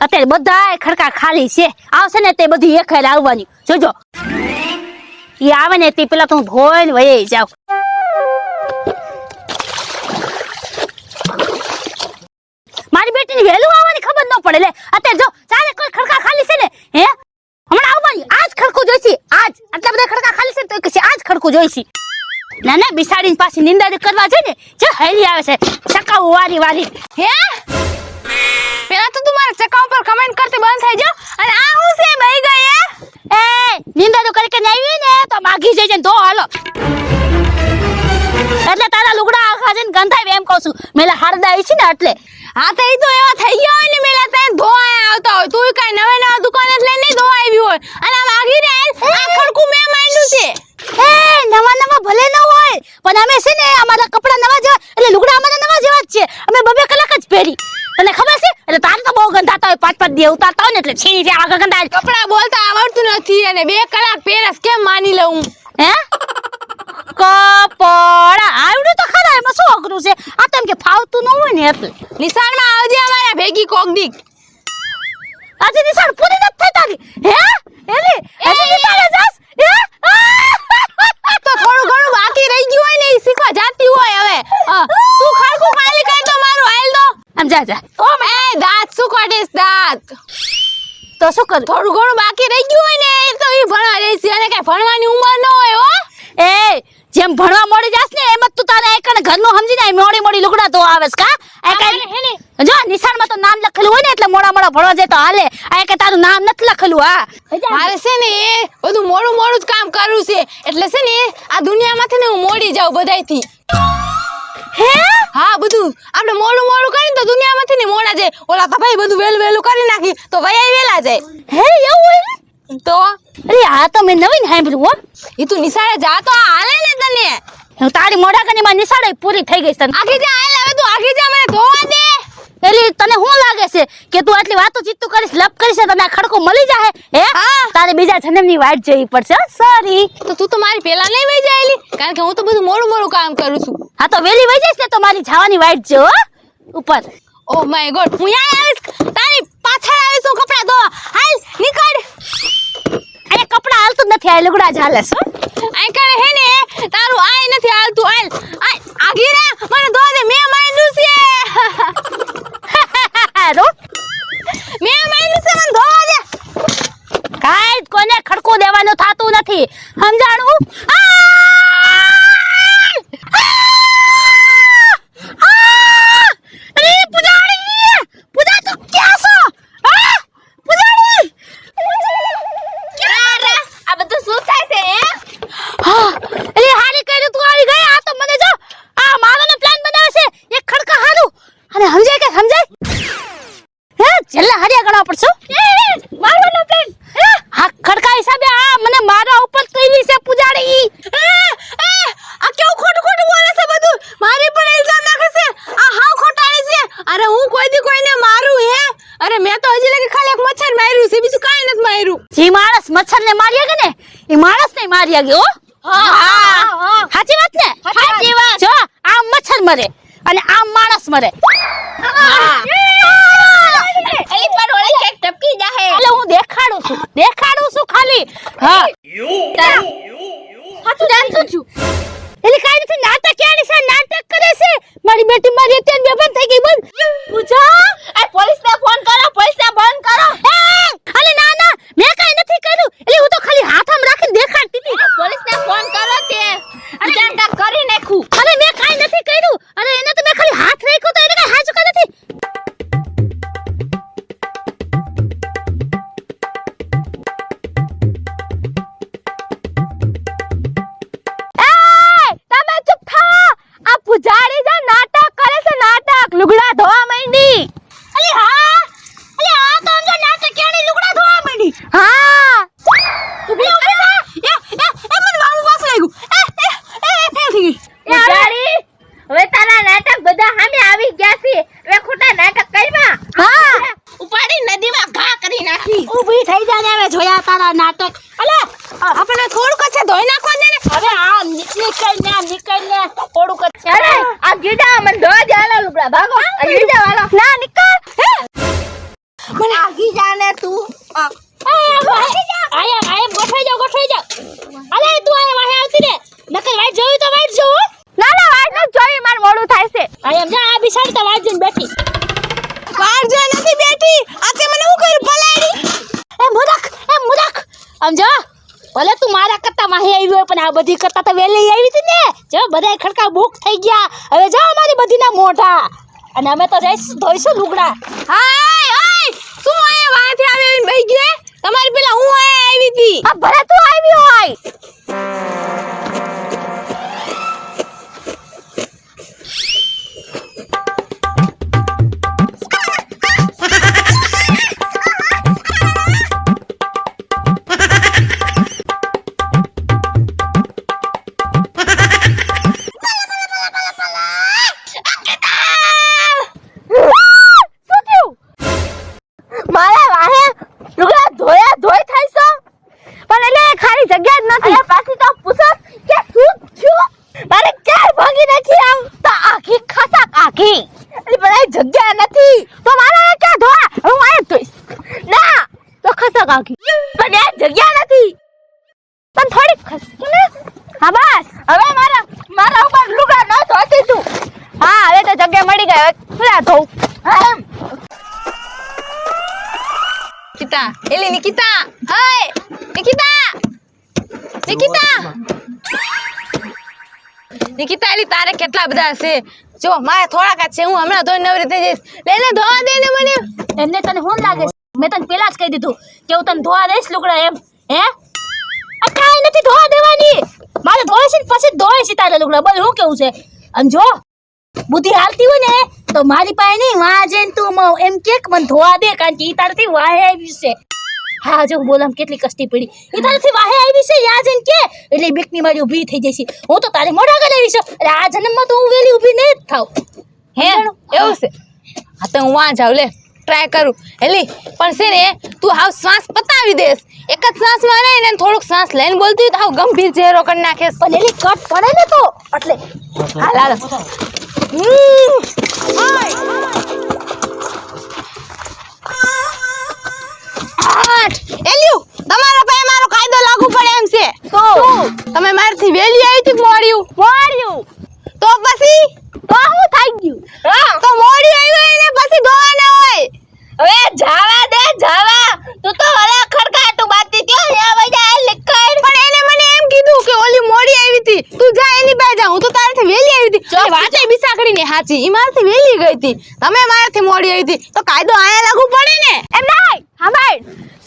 અત્યારે બધા ખડકા ખાલી છે. આવશે ને તે બધી એખાઈ આવવાની જોજો. એ આવે ને તે પેલા તો હું ધોઈને વહી જાઉં. મારી બેટીની વહેલું આવવાની ખબર ન પડે. લે અત્યારે જો ચાલે કોઈ ખડકા ખાલી છે ને હે હમણાં આવવાની. આજ ખડકું જોઈશી. આજ આટલા બધા ખડકા ખાલી છે તો કે આજ ખડકું જોઈશી. ના ના બિસાડીને પાછી નિંદા કરવા છે ને જે હેલી આવે છે ચકાઉ વારી વારી. હે પેલા તો તું મારા ચકા ઉપર કમેન્ટ કરતી બંધ થઈ જાવ. અને આ હું છે બઈ ગઈ એ નિંદા તો કરી કે આવી ને તો માગી જઈ તો હાલો. એટલે તારા લુગડા આખા છે ને ગંધાય એમ કહું છું. મેલા હારદાઈ છે ને એટલે. હા તો ઈ તો એવા થઈ ગયા હોય ને મેલા તને ધોયા આવતા હોય. તું કઈ નવે નવા દુકાને જ લઈને ધોવા આવી હોય અને આ માગી રે આ ખડકું મેં માંડ્યું છે. એ નવા નવા ભલે ન હોય પણ અમે છે ને અમારા કપડા નવા જેવા એટલે લુગડા અમારા નવા જેવા જ છે. અમે બબે કલાક જ પહેરી. તને ખબર છે એટલે તાર તો બહુ ગંધાતા હોય 5-5 દી ઉતારતા હોય ને એટલે છીની જે આગળ ગંધાય. કપડા બોલતા આવડતું નથી અને 2 કલાક પહેરસ કેમ માની લઉં. હે કપડા આવડું તો ખરા એમાં શું અઘરું છે. આ તો એમ કે ફાવતું ન હોય ને એટલે. નિશાળમાં આવજે અમારા ભેગી કોક દીક. આજે નિશાળ પૂરી નથી થઈ તારી. હે એલી આજે નિશાળે જાસ હે તો થોડું ઘણું બાકી રહી ગયું હોય ને ઈ શીખવા જાતી હોય. હવે તું ખડકું ખાલી કર તો મારું હાલ દો. આમ જા જા. એ દાંત શું કાઢીશ દાંત. તો શું કરું. થોડું ઘણું બાકી રહી ગયું હોય ને એ તો ઈ ભણવા જઈશ. અને કઈ ભણવાની ઉંમર ન હોય હો. એ જેમ ભણવા મોડી જાસ ને એમ જ તું તારે એકને ઘરનું સમજી જાય. મોડી મોડી લુગડા તો આવેસ કા આ કઈ જો નિશાળમાં તો નામ લખેલું હોય ને એટલે મોડા મોડા ભણવા જાય તો હાલે. આ કે તારું નામ નથી લખેલું. હા મારે છે ને એ બધું મોડું મોડું જ કામ કરવું છે એટલે છે ને આ દુનિયામાંથી ને હું મોડી જાઉં બધાયથી. હે હા બધું આપણે મોડું મોડું કરીને તો દુનિયામાંથી ને મોડા જાય. ઓલા તો ભાઈ બધું વેલું વેલું કરી નાખી તો વયા વેલા જાય. હે એવું હોય તો અરે આ તો મેં નવીન સાંભળ્યું હો. ઈ તું નિશાળે જા તો હાલે ને તને. હું તારી મોઢાકની માં નિશાળે પૂરી થઈ ગઈ તને. આગી જા હાલ હવે તું આગી જા મને ધોવા દે. એલી તને શું લાગે છે કે તું આટલી વાતો ચિત્તું કરીશ લપ કરીશ તને ખડકો મળી જાહે હે. તારે બીજા જન્મની વાટ જોવી પડશે. સોરી તો તું તો મારી પેલા નહીં વઈ જાયલી કારણ કે હું તો બધું મોડું મોડું કામ કરું છું. હા તો વેલી વઈ જઈશ ને તો મારી જવાની વાટ જો ઉપર. ઓ માય ગોડ હું યાર આવીશ તારી પાછળ આવીશ હું કપડા ધોવા. હાલ નીકળ. અરે કપડા હાલતું જ નથી. આ લુગડા જ હાલે છે. આઈ કરે હે ને તારું આઈ નથી હાલતું. હાલ આગી રે મને ધો દે મેં માંડ્યું છે. રો મેં માંડ્યું છે મને ધોવા દે. કાઈ કોને ખડકો દેવાનું થાતું નથી સમજાણું. અરે પૂજાડી પૂજા તો ક્યાં છો. હા પૂજાડી ક્યાં રે આ બધું શું થાય છે હે. હા અરે હારી કર્યું તું આવી ગઈ. આ તો મને જો આ મારવાનો પ્લાન બનાવે છે એક ખડકા હારું અને સમજાય કે સમજાય હે છેલ્લા હરિયા ગણવા પડશે. મારવાનો પ્લાન હા ખડકા હિસાબે આ મને મારા ઉપર કઈલી છે પૂજાડી. આ કેવું ખોટું ખોટું બોલે છે બધું. મારી પર ઇલ્ઝામ નાખે છે. આ હાવ ખોટાડી છે. અરે હું કોઈ દી કોઈને મારું હે. અરે મેં તો હજી લગી ખાલી એક મચ્છર માર્યું છે બીજું કાઈ નથી માર્યું. જે માણસ મચ્છરને માર્યા કે ને એ માણસ ને માર્યા ગયો. હા સાચી વાત ને. સાચી વાત. જો આમ મચ્છર મરે અને આમ માણસ મરે. એલી પર ઓલી કેક ટપકી જાહે. એટલે હું દેખાડું છું ખાલી. હા સાચું જાણું છું. એટલે કાઈ નથી નાટક ક્યાં છે. નાટક કરે છે મારી બેટી મારી અત્યારે બેભાન થઈ ગઈ. બોલ પૂજા આ પોલીસને ફોન કરો. પોલીસને ફોન કરો. અરે ના ના મેં કાઈ નથી કર્યું. એટલે હું તો ખાલી હાથ આમ રાખીને દેખાડતી હતી. પોલીસને ફોન કરો તે અચાનક કરી નાખું. અરે મેં કાઈ નથી કર્યું. અરે એને તો મેં ખાલી હાથ રાખ્યો તો એને કાઈ હાચું કાઈ નથી. તમે ચૂપ થા. આ પૂજારી જો નાટક કરે છે. નાટક લુગડા ધોવા માંડી. અલી હા તો અંદર નાટક કેણી લુગડા ધોવા માંડી. હા તું બી અરે એ મને વાળું વાસ લાગ્યું. થઈ ગઈ. પૂજારી હવે તારા નાટક બધા સામે આવી ગયા છે. હવે ખોટા નાટક કરવા. હા ઉપાડી નદીમાં ઘા કરી નાખી. ઊભી થઈ જા ને હવે જોયા તારા નાટક. અલે આપણે થોડુંક છે ધોઈ નાખવા દે ને. હવે આ નીકળને થોડુંક જ છે. અરે આ ગીડા મને ધોવા દે. હાલો લુગડા ભાગો. આ ગીડા વાળો ના નીકળ. મને આગી જાને તું આયા ગોઠવાઈ જાવ અલે તું આયા વાહે આવતી રે નકર વાઈટ જોયું તો વાઈટ જો ના વાઈટ ન જોઈ માર મોડું થાય છે આયા જા આ બિસાડી તો વાઈટ જઈને બેઠી વાર જો નથી બેઠી આતે મને હું કર્યું પલાડી એ મુદક આમ જો ભલે તું મારા કરતા વાહે આવી હોય પણ આ બધી કરતા તો વેલી આવી હતી ને જો બધાય ખડકા બુક થઈ ગયા હવે જો અમારી બધીના મોઢા અને અમે તો જઈશું ધોઈશું લુગડા હાય તું આયા વાંથી આવીને બેહી ગયો તમારી પેલા હું આયા આવી હતી આ ભલે તું આવી હોય મારા વાહે લુગડા ધોઈ થાય છો પણ એટલે ખાલી જગ્યા જ નથી અરે પાછી તો પૂછો કે શું થયું મારે ક્યાં ભાગી નથી આમ તો આખી ખસક આખી એટલે પણ જગ્યા નથી તો મારે ક્યાં ધોવા હું આય ધોઈશ ના તો ખસક આખી પણ એ જગ્યા નથી પણ થોડી ખસકી ને હા બસ હવે મારા ઉપર લુગડા ન ધોતી તું હા હવે તો જગ્યા મળી ગઈ હવે થોડા ધોઉં હા એમ Nikita, Eli Nikita, hai, Nikita, Eli તારે કેટલા બધા છે જો મારે થોડાક જ છે હું હમણાં ધોઈ નવરી થઈ જઈશ લેને ધોવા દે ને મને એમને તને શું લાગે મેં તને પેલા જ કહી દીધું કે હું તને ધોવા દઈશ લુગડા એમ હે આ કાઈ નથી ધોવા દેવાની મારે ધોય છે ને પછી ધોય છે તારે લુગડા બોલ હું કેવું છે આમ જો બુદ્ધિ હાલતી હોય ને તો મારી પાસે નહીં વાં જઈને તું એમ કે મને ધોવા દે કારણ કે ઈ તારથી વાહે આવી છે હા જો બોલામ કેટલી કષ્ટી પડી ઈ તારથી વાહે આવી છે યા જઈને કે એટલે બેકની મારી ઊભી થઈ જશે હું તો તારે મોઢા ગળે આવી છું એટલે આ જન્મમાં તો હું વેલી ઊભી નહીં જ થાવ હે એવું છે હા તો હું વાં જાઉં લે ટ્રાય કરું એલી પણ છે ને તું હાવ શ્વાસ પતાવી દેસ એક જ શ્વાસમાં નહીં ને થોડુંક શ્વાસ લઈને બોલતી હોય તો હાવ ગંભીર ચહેરો કરી નાખેસ પણ એલી કટ પડે ને તો એટલે હાલ હાલ એલ્યુ તમારા પાસે મારો કાયદો લાગુ પડે એમ છે શું તમે મારથી વેલી આવી હતી મોડ્યું તો પછી તો હું થઈ ગયું તો મોડી આવી હોય ને પછી ધોવાના હોય હવે જાવા દે જાવા તું તો હલા ખડકા તું બાતી ક્યો યા વજા લીકડ પણ એને મને એમ કીધું કે ઓલી મોડી આવી હતી તું જા એની પાસે જા હું તો તારાથી વેલી આવી હતી વાતે બિસાકડીને હાચી ઈ મારાથી વેલી ગઈ હતી તમે મારાથી મોડી આવી હતી તો કાયદો આયા લાગુ પડે ને એમ નહીં હાંભળ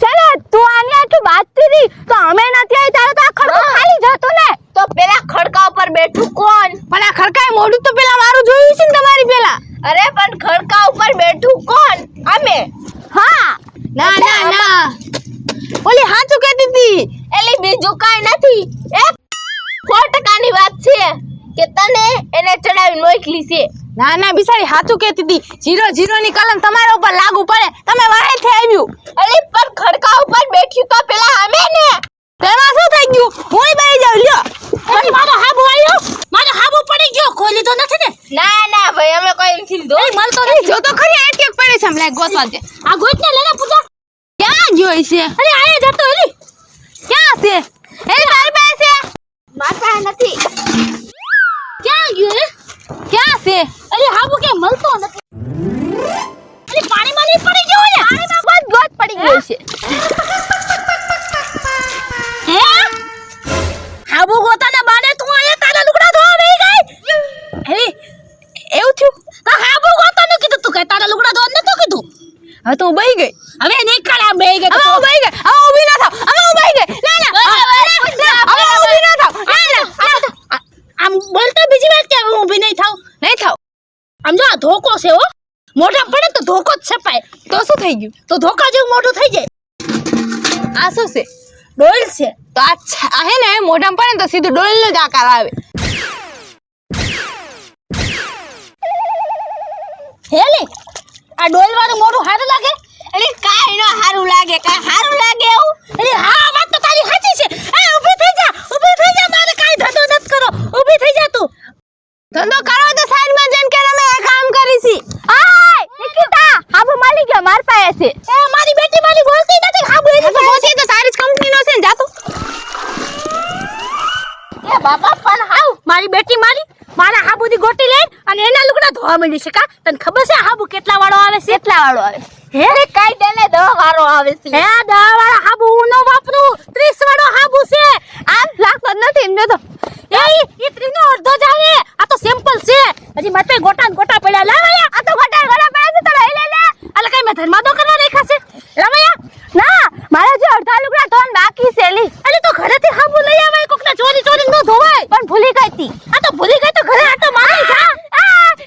સલે તું આની આખી બાતી હતી તો અમે નથી આવી તારે તો આ ખડકો ખાલી જતો ને તો પેલા ખડકા ઉપર બેઠું કોણ પણ આ ખડકાએ મોઢું તો પેલા મારું જોયું છે ને તમારી પેલા અરે પણ ખડકા ઉપર બેઠું કોણ અમે હા ના ઓલી હાચું કહેતી હતી એલી બીજું કાઈ નથી એક 100% ની વાત છે કે તને એને ચડાવી મોકલી છે ના બિચારી હાચું કહેતી હતી 0-0 ની કલમ તમારા ઉપર લાગુ પડે તમે વાળેથી આવ્યું અલી પણ ખડકા ઉપર બેઠી તો પેલા અમે ને તેમાં શું થઈ ગયું હું બેહી જાઉં લ્યો અરે મારો હાબુ આવ્યો મારો હાબુ પડી ગયો કોઈ લીધો નથી ને ના ભાઈ અમે કોઈ નથી લીધો મળતો નથી જો તો ખરી આ કેક પડે છે હમણાં ગોતવા દે આ ગોતને લેને પૂજા ક્યાં જોઈ છે અરે આયા જતો એલી ક્યાં છે એ તારી પાસે માર પાસે નથી ક્યાં ગયો એ ક્યાં છે અરે હાબુ કે મળતો નથી અરે પાણીમાં નહીં પડી ગયો ને પાણીમાં ગોત પડી ગયો છે હે હાબુ ગોતાના બાને તું આયા તારા લુગડા ધોવા બેહી ગઈ અરે એવું થયું તો હાબુ ગોતાનું કીધું તું કે તારા લુગડા ધોવા નતું કીધું હવે તો હું બેહી ગઈ હવે નીકળ આ બેહી ગઈ હવે હું બેહી ગઈ હવે ઊભી ના થાવ હવે હું બેહી ગઈ ના હવે ઊભી ના થાવ ના આમ બોલતો બીજી વાત કે હું ઊભી નહીં થાવ આમ જો આ ધોકો છે હો મોઢા પડે તો ધોકો જ છપાય તો શું થઈ ગયું તો ધોકા જેવું મોઢું થઈ જાય આ શું છે ડોલ છે તો આ હે ને મોઢામાં પડે ને તો સીધું ડોલનો જ આકાર આવે હેલે આ ડોલ વાળું મોઢું સારું લાગે અરે કાઈ નો સારું લાગે એવું અરે હા વાત તો તારી સાચી છે એ ઊભી થઈ જા મારે કાઈ ધંધો નત કરો ઊભી થઈ જા તું ધંધો કરો તો સાઈડમાં જઈને કે અમે કામ કરી છી આય નિકિતા હાબુ માલી ગયો માર પાસે છે એ મારી બેટી માલી બોલતી નથી હાબુ એની તો બોસી તો સારી જ કંપનીનો છે ને જાતો એ બાપા પણ હાવ મારી બેટી મારી મારા હાબુની ગોટી લઈ અને એના લુગડા ધોવા માંડી છે કા તને ખબર છે હાબુ કેટલા વાળો આવે છે કેટલા વાળો આવે હે કાઈ દેને 10 વાળો આવે છે હે 10 વાળો હાબુ હું નો વાપરું 30 વાળો હાબુ છે આમ લાગતો નથી ને તો એ 30 નો અડધો જ આવે આ તો સિમ્પલ છે હજી માથે ગોટા ગોટા પડ્યા લાવયા આ તો ગોટા ગોટા પડ્યા છે તો લઈ લે લે અલે કઈ મે ધર્માદો કરવા રાખ્યા છે લાવયા ના મારા જે અડધા લુગડા ધોન બાકી છે લી અલે તો ઘરેથી હાબુ લઈ આવાય કોકના ચોરી ચોરી નો ધોવાય પણ ભૂલી ગઈ તી આ તો ભૂલી ગઈ તો ઘરે આ તો મારી જા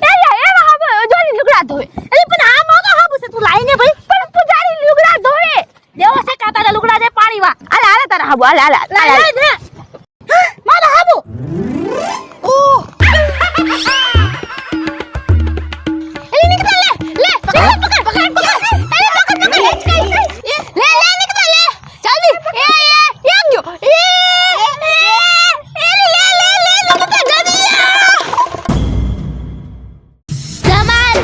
એવા હાબુ ચોરી લુગડા ધોવે અલે પણ આ મોગો હાબુ છે તું લાઈને ભાઈ પણ પૂજારી લુગડા ધોવે દેવો છે કાતાના લુગડા જે પાણીવા અલે હાલે તારા હાબુ હાલે હાલે લે મારા હાબુ ઓ એલી નીકળ લે પકડ લે નીકળ લે જલ્દી એ એમ ગયો એલી લે નીકળ જલ્દી ધમાલ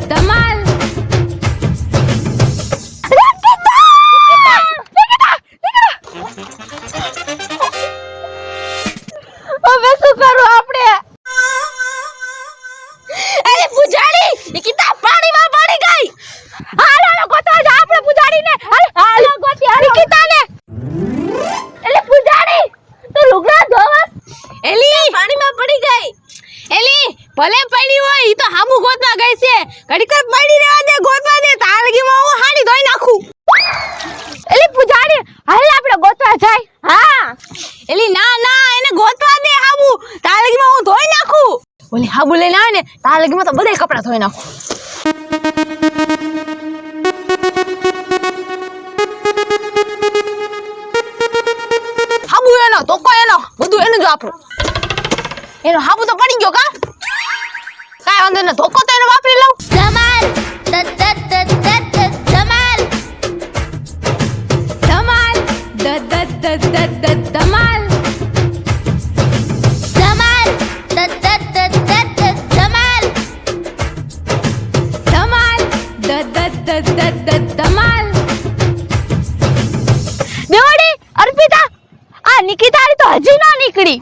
ધમાલ હવે શું કરું આપણે અરે પૂજાડી નિકિતા પાણીમાં પડી ગઈ હાલો ગોતવા જા આપણે પૂજાડીને હાલો ગોતી નિકિતાને એટલે પૂજાડી તું લુગડા ધોવસ એલી પાણીમાં પડી ગઈ એલી ભલે પડી હોય ઈ તો હામુ ગોતવા ગઈ છે ઘડીક જ પડી રહેવા દે ગોતવા દે તાળગીમાં હું હાડી ધોઈ નાખું એટલે પૂજાડી હાલ આપણે ગોતવા જાય હા એલી ના એને ગોતવા દે હાબુ તાળગીમાં હું ધોઈ નાખું ઓલી હાબુ લઈને આવે ને તાળગીમાં તો બધાય કપડાં ધોઈ નાખું હાબુ એનો તોકો એનો બધું એનું જ વાપરું એનો હાબુ તો પડી ગયો કા કાઈ વાંધો ન ધોકો તો એનો વાપરી લઉં ધમાલ ધમાલ ધમાલ ધમાલ બેવડી અર્પિતા આ નિકિતા તો હજી ન નીકળી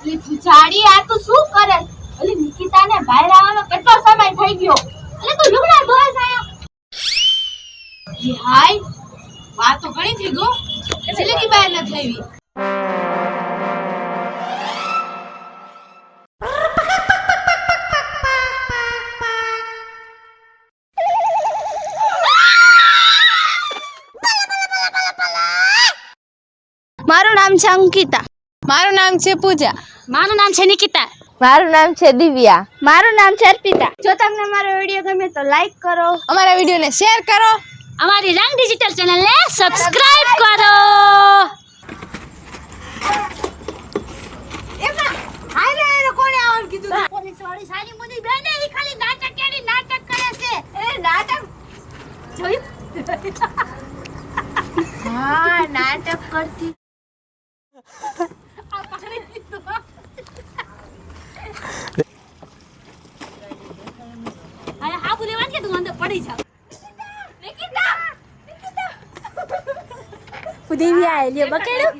લી પૂજાડી આ તું શું કરે ઓલી નિકિતાને બહાર આવવાનો કેટલો સમય થઈ ગયો એટલે તું લુગડા ધોય સાયો ઈ હાય વાત તો ઘણી થઈ ગો એટલે કે બહાર ન થઈવી મારું નામ છે અંકિતા મારું નામ છે પૂજા મારું નામ છે નિકિતા મારું નામ છે દિવ્યા મારું નામ છે અર્પિતા જો તમને મારો વિડિયો ગમે તો લાઈક કરો અમારા વિડિયોને શેર કરો અમારી રંગ ડિજિટલ ચેનલને સબસ્ક્રાઇબ કરો હાય રે કોણે આવવાનું કીધું પોલીસ વાળી સાની મુની બેને ઈ ખાલી નાટક કરે છે એ નાટક જોયું હા નાટક કરતી આ પકડી દીધું અરે હા બોલેવાન કે તું અંદર પડી જા નિકિતા દિવ્યા લ્યો બકેડું